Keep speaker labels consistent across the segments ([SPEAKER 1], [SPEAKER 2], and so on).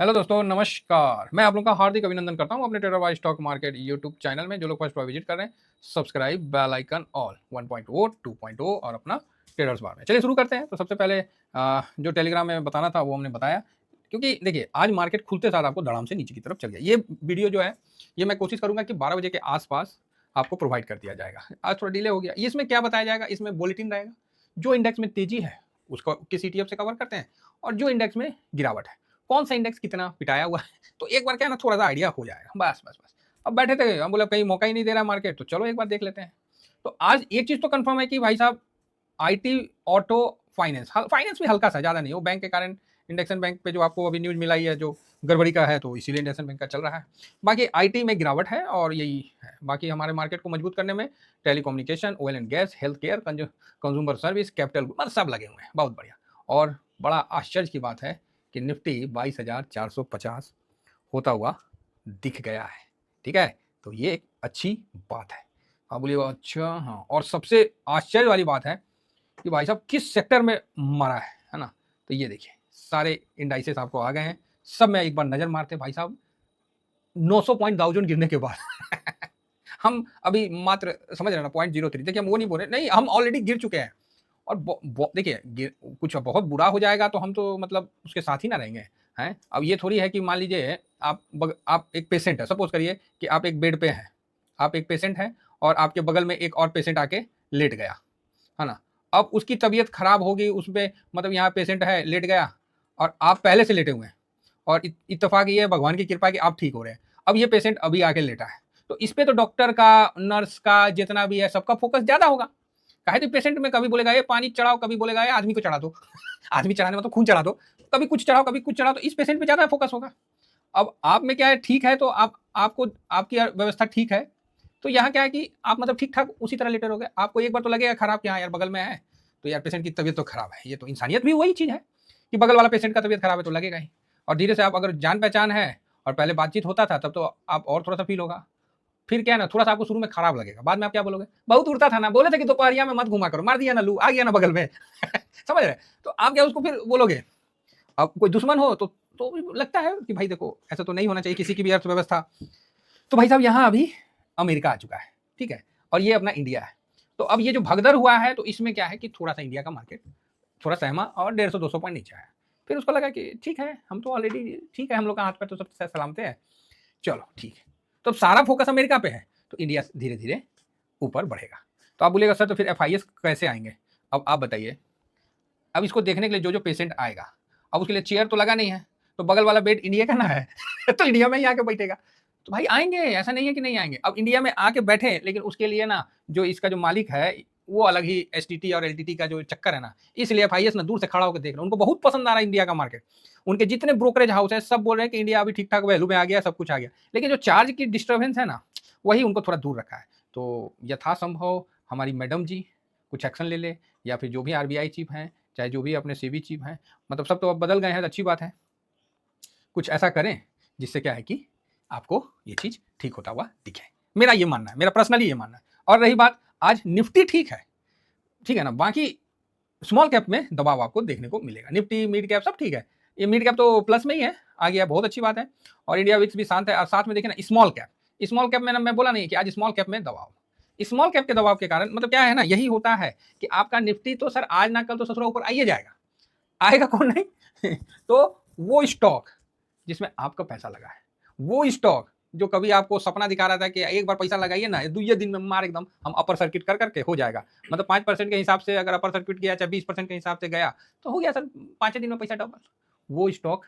[SPEAKER 1] Hello दोस्तों, नमस्कार। मैं आप लोगों का हार्दिक अभिनंदन करता हूं अपने trader wise stock market YouTube channel में। जो लोग फर्स्ट बार विजिट कर रहे हैं, सब्सक्राइब, बेल आइकन ऑल 1.0 2.0 और अपना ट्रेडर्स बार में। चलिए शुरू करते हैं। तो सबसे पहले जो टेलीग्राम में बताना था वो हमने बताया, क्योंकि देखिए आज मार्केट खुलते साथ आपको धड़ाम से नीचे की तरफ चल गया। ये वीडियो जो है ये मैं कोशिश करूंगा कि 12 बजे के आसपास आपको प्रोवाइड कर दिया जाएगा। आज थोड़ा डिले हो गया। इसमें क्या बताया जाएगा, इसमें बुलेटिन रहेगा। जो इंडेक्स में तेजी है उसको किस ETF से कवर करते हैं, और जो इंडेक्स में गिरावट है, कौन सा इंडेक्स कितना पिटाया हुआ है, तो एक बार क्या है ना, थोड़ा सा आइडिया हो जाएगा। बस बस बस। अब बैठे थे, हम बोला कहीं मौका ही नहीं दे रहा मार्केट, तो चलो एक बार देख लेते हैं। तो आज एक चीज तो कंफर्म है कि भाई साहब, आईटी, ऑटो, फाइनेंस, फाइनेंस भी हल्का सा, ज्यादा नहीं। वो बैंक के कारण इंडेक्सन बैंक पे जो आपको अभी न्यूज मिला ही है, जो गड़बड़ी का है, तो इसीलिए इंडेक्सन बैंक का चल रहा है। बाकी आईटी में गिरावट है और यही है। बाकी हमारे मार्केट को मजबूत करने में telecommunication, oil and gas, health care, consumer service, capital, मतलब सब लगे हुए हैं। बहुत बढ़िया। और बड़ा आश्चर्य की बात है कि निफ्टी 22,450 होता हुआ दिख गया है। ठीक है, तो ये एक अच्छी बात है। हाँ बोलिए, अच्छा हाँ। और सबसे आश्चर्य वाली बात है कि भाई साहब किस सेक्टर में मारा है ना। तो ये देखिए, सारे इंडाइसेस आपको आ गए हैं। सब में एक बार नजर मारते हैं भाई साहब। 900 पॉइंट डाउ गिरने के बाद हम अभी मात्र, समझ रहे ना, 0.03। देखिए हम वो नहीं बोल रहे, नहीं, हम ऑलरेडी गिर चुके हैं। और देखिए कुछ बहुत बुरा हो जाएगा तो हम तो मतलब उसके साथ ही ना रहेंगे। हैं, अब ये थोड़ी है कि मान लीजिए आप एक पेशेंट है, सपोज करिए कि आप एक बेड पे हैं, आप एक पेशेंट हैं और आपके बगल में एक और पेशेंट आके लेट गया, है ना। अब उसकी तबीयत खराब होगी, उसमें मतलब यहाँ पेशेंट है लेट गया और आप पहले से लेटे हुए हैं, और इत्तेफाक ये है, भगवान की कृपा है कि आप ठीक हो रहे हैं। अब ये पेशेंट अभी आके लेटा है, तो इस पे तो डॉक्टर का, नर्स का, जितना भी है सबका फोकस ज्यादा होगा। काहे तो पेशेंट में कभी बोलेगा ये पानी चढ़ाओ, कभी बोलेगा ये आदमी को चढ़ा दो आदमी चढ़ाने में तो खून चढ़ा दो, कभी कुछ चढ़ाओ कभी कुछ चढ़ाओ, तो इस पेशेंट पे ज्यादा फोकस होगा। अब आप में क्या है, ठीक है तो आपको आपकी व्यवस्था ठीक है, तो यहाँ क्या है कि आप मतलब ठीक ठाक उसी तरह लेटे रहोगे। आपको एक बार तो लगेगा खराब कि हाँ यार बगल में है, तो यार पेशेंट की तबीयत तो खराब है। ये तो इंसानियत भी वही चीज है कि बगल वाला पेशेंट का तबीयत खराब है तो लगेगा ही। और धीरे से आप अगर जान पहचान है और पहले बातचीत होता था, तब तो आप और थोड़ा सा फील होगा। फिर क्या है ना, थोड़ा सा आपको शुरू में खराब लगेगा, बाद में आप क्या बोलोगे, बहुत उड़ता था ना, बोले थे कि दोपहरिया में मत घुमा करो, मार दिया ना लू, आ गया ना बगल में समझ रहे। तो आप क्या उसको फिर बोलोगे। अब कोई दुश्मन हो तो लगता है कि भाई देखो, ऐसा तो नहीं होना चाहिए किसी की भी अर्थव्यवस्था। तो भाई साहब यहाँ अभी अमेरिका आ चुका है, ठीक है, और ये अपना इंडिया है। तो अब ये जो भगदड़ हुआ है, तो इसमें क्या है कि थोड़ा सा इंडिया का मार्केट थोड़ा सहमा और 150-200 पॉइंट नीचे आया। फिर उसको लगा कि ठीक है, हम तो ऑलरेडी ठीक है, हम लोग का हाथ पैर तो सब सलामते हैं, चलो ठीक है। तो अब सारा फोकस अमेरिका पे है, तो इंडिया धीरे धीरे ऊपर बढ़ेगा। तो आप बोलेगा सर तो फिर FIS कैसे आएंगे। अब आप बताइए, अब इसको देखने के लिए जो जो पेशेंट आएगा, अब उसके लिए चेयर तो लगा नहीं है, तो बगल वाला बेड इंडिया का ना है तो इंडिया में ही आके बैठेगा। तो भाई आएंगे, ऐसा नहीं है कि नहीं आएंगे। अब इंडिया में आके बैठे, लेकिन उसके लिए ना जो इसका जो मालिक है वो अलग ही STT और LTT का जो चक्कर है ना, इसलिए FIS ना दूर से खड़ा होकर देख रहे हैं। उनको बहुत पसंद आ रहा है इंडिया का मार्केट। उनके जितने ब्रोकरेज हाउस है सब बोल रहे हैं कि इंडिया अभी ठीक ठाक वैल्यू में आ गया, सब कुछ आ गया, लेकिन जो चार्ज की डिस्टर्बेंस है ना, वही उनको थोड़ा दूर रखा है। तो यथासंभव हमारी मैडम जी कुछ एक्शन ले ले, या फिर जो भी RBI चीफ हैं, चाहे जो भी अपने सेबी चीफ हैं, मतलब सब तो अब बदल गए हैं, अच्छी बात है। कुछ ऐसा करें जिससे क्या है कि आपको ये चीज ठीक होता हुआ दिखे। मेरा ये मानना है, मेरा पर्सनली ये मानना है। और रही बात, आज निफ्टी ठीक है, ठीक है ना। बाकी स्मॉल कैप में दबाव आपको देखने को मिलेगा। निफ्टी, मिड कैप सब ठीक है। ये मिड कैप तो प्लस में ही है, आ गया, बहुत अच्छी बात है। और इंडिया विक्स भी शांत है। और साथ में देखें ना, स्मॉल कैप में ना, मैं बोला नहीं कि आज स्मॉल कैप में दबाव, स्मॉल कैप के दबाव के कारण मतलब क्या है ना, यही होता है कि आपका निफ्टी तो सर आज ना कल तो ससुरा ऊपर आइए जाएगा, आएगा कौन नहीं तो वो स्टॉक जिसमें आपका पैसा लगा है, वो स्टॉक जो कभी आपको सपना दिखा रहा था कि एक बार पैसा लगाइए ना, 2 दिन में मार एकदम हम अपर सर्किट कर करके हो जाएगा, मतलब 5% के हिसाब से अगर अपर सर्किट गया, चाहे 20% के हिसाब से गया, तो हो गया सर 5 दिन में पैसा डबल। वो स्टॉक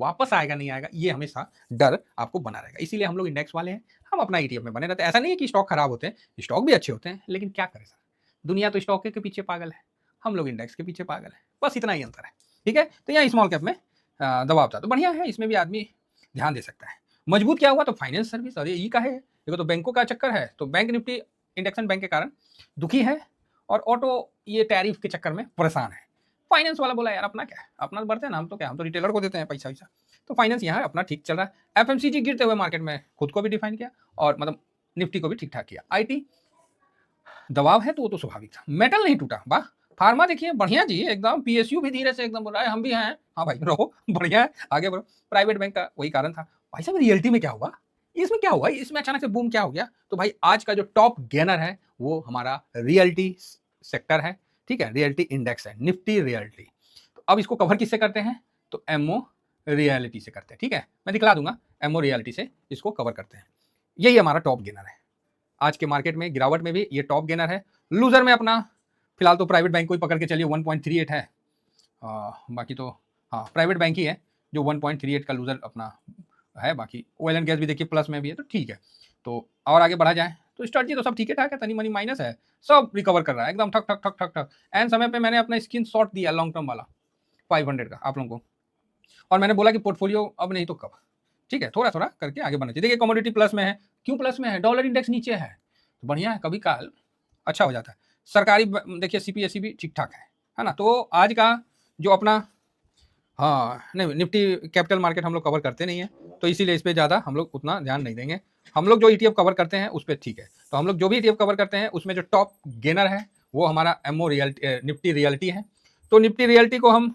[SPEAKER 1] वापस आएगा नहीं आएगा, ये हमेशा डर आपको बना रहेगा। इसीलिए हम लोग इंडेक्स वाले हैं, हम अपना ETF में बने रहते हैं। ऐसा नहीं है कि स्टॉक खराब होते हैं, स्टॉक भी अच्छे होते हैं, लेकिन क्या करें सर, दुनिया तो स्टॉक के पीछे पागल है, हम लोग इंडेक्स के पीछे पागल है, बस इतना ही अंतर है। ठीक है, तो यहाँ स्मॉल कैप में दबाव था, तो बढ़िया है, इसमें भी आदमी ध्यान दे सकता है। मजबूत क्या हुआ, तो फाइनेंस सर्विस, अरे ये का है, देखो तो बैंकों का चक्कर है, तो बैंक निफ्टी इंडेक्सन बैंक के कारण दुखी है, और ऑटो ये टैरिफ के चक्कर में परेशान है। फाइनेंस वाला बोला यार अपना क्या है, अपना बढ़ते हैं ना, हम तो क्या, हम तो रिटेलर को देते हैं पैसा वैसा। तो फाइनेंस यहाँ अपना ठीक चल रहा है। FMCG गिरते हुए मार्केट में खुद को भी डिफाइन किया, और मतलब निफ्टी को भी ठीक ठाक किया। IT दबाव है तो वो तो स्वाभाविक था। मेटल नहीं टूटा, वाह, फार्मा देखिए बढ़िया जी एकदम, पीएसयू भी धीरे से एकदम बोल रहा है हम भी हैं, हाँ भाई रहो बढ़िया है, आगे बढ़ो। प्राइवेट बैंक का वही कारण था। भाई साहब रियलिटी में क्या हुआ, इसमें क्या हुआ, इसमें अचानक से बूम क्या हो गया? तो भाई आज का जो टॉप गेनर है वो हमारा रियलिटी सेक्टर है, ठीक है, रियलिटी इंडेक्स है, निफ्टी रियलिटी। तो अब इसको कवर किससे करते हैं? तो एमओ रियलिटी से करते हैं, ठीक है, मैं दिखला दूंगा, एमओ रियलिटी से इसको कवर करते हैं। यही हमारा टॉप गेनर है आज के मार्केट में, गिरावट में भी ये टॉप गेनर है। लूजर में अपना फिलहाल तो प्राइवेट बैंक को ही पकड़ के चलिए, 1.38 है। बाकी तो हाँ प्राइवेट बैंक ही है जो 1.38 का लूजर अपना है। बाकी ऑयल एंड गैस भी देखिए प्लस में भी है, तो ठीक है। तो और आगे बढ़ा जाए तो स्ट्रेटजी तो सब ठीक ठाक है, तनी मनी माइनस है, सब रिकवर कर रहा है एकदम ठक ठक ठक ठक ठक। एंड समय पे मैंने अपना स्क्रीन शॉट दिया लॉन्ग टर्म वाला 500 का आप लोगों को, और मैंने बोला कि पोर्टफोलियो अब नहीं तो कब, ठीक है, थोड़ा थोड़ा करके आगे बढ़ना चाहिए। देखिए कमोडिटी प्लस में है, क्यों प्लस में है? डॉलर इंडेक्स नीचे है, तो बढ़िया है, कभी काल अच्छा हो जाता है। सरकारी देखिए सीपीएससी भी ठीक ठाक है ना। तो आज का जो अपना हाँ नहीं, निफ्टी कैपिटल मार्केट हम लोग कवर करते नहीं है, तो इसीलिए इस पर ज़्यादा हम लोग उतना ध्यान नहीं देंगे। हम लोग जो ईटीएफ कवर करते हैं उस पर ठीक है। तो हम लोग जो भी ईटीएफ कवर करते हैं उसमें जो टॉप गेनर है वो हमारा एमओ रियल्टी निफ्टी रियल्टी है। तो निफ्टी रियल्टी को हम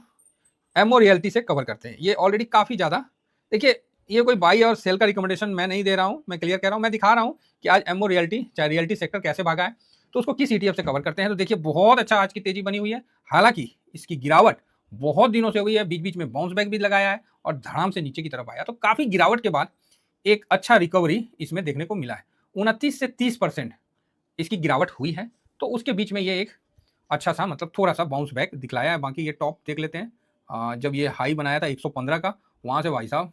[SPEAKER 1] एमओ रियल्टी से कवर करते हैं। ये ऑलरेडी काफ़ी ज़्यादा, देखिए ये कोई बाई और सेल का रिकमेंडेशन मैं नहीं दे रहा हूँ, मैं क्लियर कह रहा हूँ, मैं दिखा रहा हूँ कि आज एमओ रियल्टी चाहे रियल्टी सेक्टर कैसे भागा है, तो उसको किस ईटीएफ से कवर करते हैं। तो देखिए बहुत अच्छा आज की तेजी बनी हुई है, हालांकि इसकी गिरावट बहुत दिनों से हुई है, बीच बीच में बाउंस बैक भी लगाया है और धड़ाम से नीचे की तरफ आया, तो काफ़ी गिरावट के बाद एक अच्छा रिकवरी इसमें देखने को मिला है। 29 से 30% इसकी गिरावट हुई है, तो उसके बीच में ये एक अच्छा सा मतलब थोड़ा सा बाउंस बैक दिखलाया है। बाकी ये टॉप देख लेते हैं, जब ये हाई बनाया था 115 का, वहाँ से भाई साहब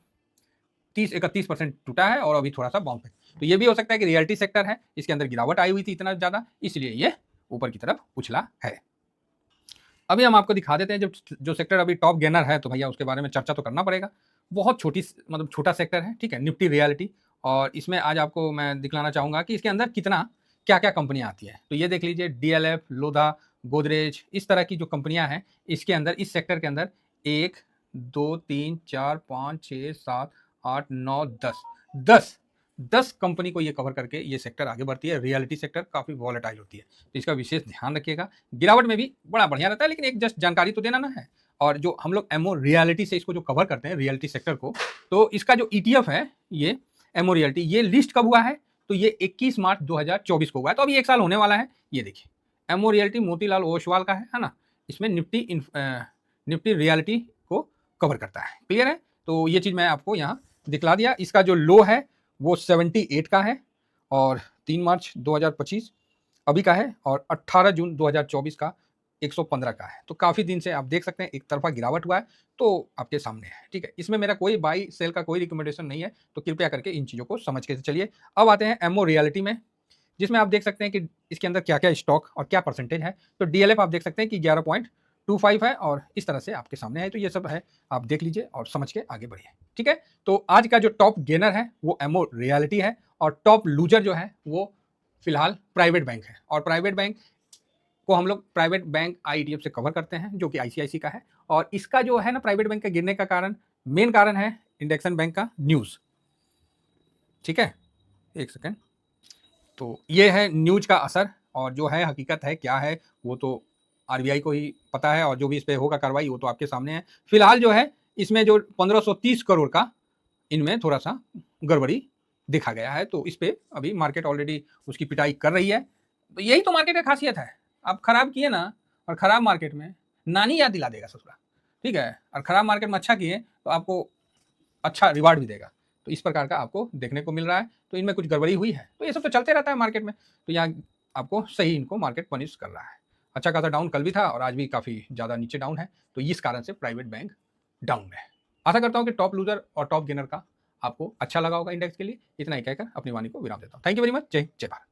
[SPEAKER 1] 30-31% टूटा है और अभी थोड़ा सा बाउंस बैक। तो ये भी हो सकता है कि रियलिटी सेक्टर है, इसके अंदर गिरावट आई हुई थी इतना ज़्यादा, इसलिए ये ऊपर की तरफ उछला है। अभी हम आपको दिखा देते हैं जो सेक्टर अभी टॉप गेनर है, तो भैया उसके बारे में चर्चा तो करना पड़ेगा। बहुत छोटी मतलब छोटा सेक्टर है, ठीक है, निफ्टी रियलिटी। और इसमें आज आपको मैं दिखलाना चाहूँगा कि इसके अंदर कितना क्या क्या कंपनियाँ आती है। तो ये देख लीजिए डीएलएफ, लोधा, गोदरेज, इस तरह की जो कंपनियाँ हैं इसके अंदर, इस सेक्टर के अंदर 1 2 3 4 5 6 7 8 9 10 10 कंपनी को ये कवर करके ये सेक्टर आगे बढ़ती है। रियलिटी सेक्टर काफ़ी वॉलेटाइल होती है, तो इसका विशेष ध्यान रखिएगा। गिरावट में भी बड़ा बढ़िया रहता है, लेकिन एक जस्ट जानकारी तो देना ना है। और जो हम लोग एमओ रियलिटी से इसको जो कवर करते हैं रियलिटी सेक्टर को, तो इसका जो ईटीएफ है ये एमओ रियलिटी, ये लिस्ट कब हुआ है? तो ये 21 मार्च 2024 को हुआ है, तो अभी 1 साल होने वाला है। ये देखिए एमओ रियलिटी मोतीलाल ओसवाल का है ना, इसमें निफ्टी रियलिटी को कवर करता है, क्लियर है। तो ये चीज़ मैं आपको यहाँ दिखला दिया। इसका जो लो है वो 78 का है और 3 मार्च 2025 अभी का है, और 18 जून 2024 का 115 का है। तो काफ़ी दिन से आप देख सकते हैं एक तरफा गिरावट हुआ है, तो आपके सामने है, ठीक है। इसमें मेरा कोई बाई सेल का कोई रिकमेंडेशन नहीं है, तो कृपया करके इन चीज़ों को समझ के चलिए। अब आते हैं एमओ रियलिटी में, जिसमें आप देख सकते हैं कि इसके अंदर क्या क्या स्टॉक और क्या परसेंटेज है। तो डीएलएफ आप देख सकते हैं कि 11.25 है और इस तरह से आपके सामने है। तो ये सब है, आप देख लीजिए और समझ के आगे बढ़िए, ठीक है। तो आज का जो टॉप गेनर है वो एमओ रियलिटी है, और टॉप लूजर जो है वो फिलहाल प्राइवेट बैंक है। और प्राइवेट बैंक को हम लोग प्राइवेट बैंक आईटीएफ से कवर करते हैं, जो कि आईसीआईसी का है। और इसका जो है ना प्राइवेट बैंक का गिरने का कारण, मेन कारण है इंडेक्सन बैंक का न्यूज़, ठीक है, एक सेकेंड। तो ये है न्यूज का असर, और जो है हकीकत है क्या है वो तो आरबीआई को ही पता है, और जो भी इस पर होगा कार्रवाई वो तो आपके सामने है। फिलहाल जो है इसमें जो 1530 करोड़ का इनमें थोड़ा सा गड़बड़ी देखा गया है, तो इस पे अभी मार्केट ऑलरेडी उसकी पिटाई कर रही है। तो यही तो मार्केट का खासियत है, आप खराब किए ना, और खराब मार्केट में नानी याद दिला देगा ससुरा, ठीक है। और खराब मार्केट में अच्छा किए तो आपको अच्छा रिवार्ड भी देगा। तो इस प्रकार का आपको देखने को मिल रहा है। तो इनमें कुछ गड़बड़ी हुई है, तो ये सब तो चलते रहता है मार्केट में। तो यहाँ आपको सही इनको मार्केट पनिश कर रहा है। अच्छा खासा डाउन कल भी था और आज भी काफ़ी ज़्यादा नीचे डाउन है, तो इस कारण से प्राइवेट बैंक डाउन में है। आशा करता हूँ कि टॉप लूजर और टॉप गेनर का आपको अच्छा लगा होगा इंडेक्स के लिए। इतना ही कहकर अपनी वाणी को विराम देता हूँ। Thank you very much. जय जय भारत।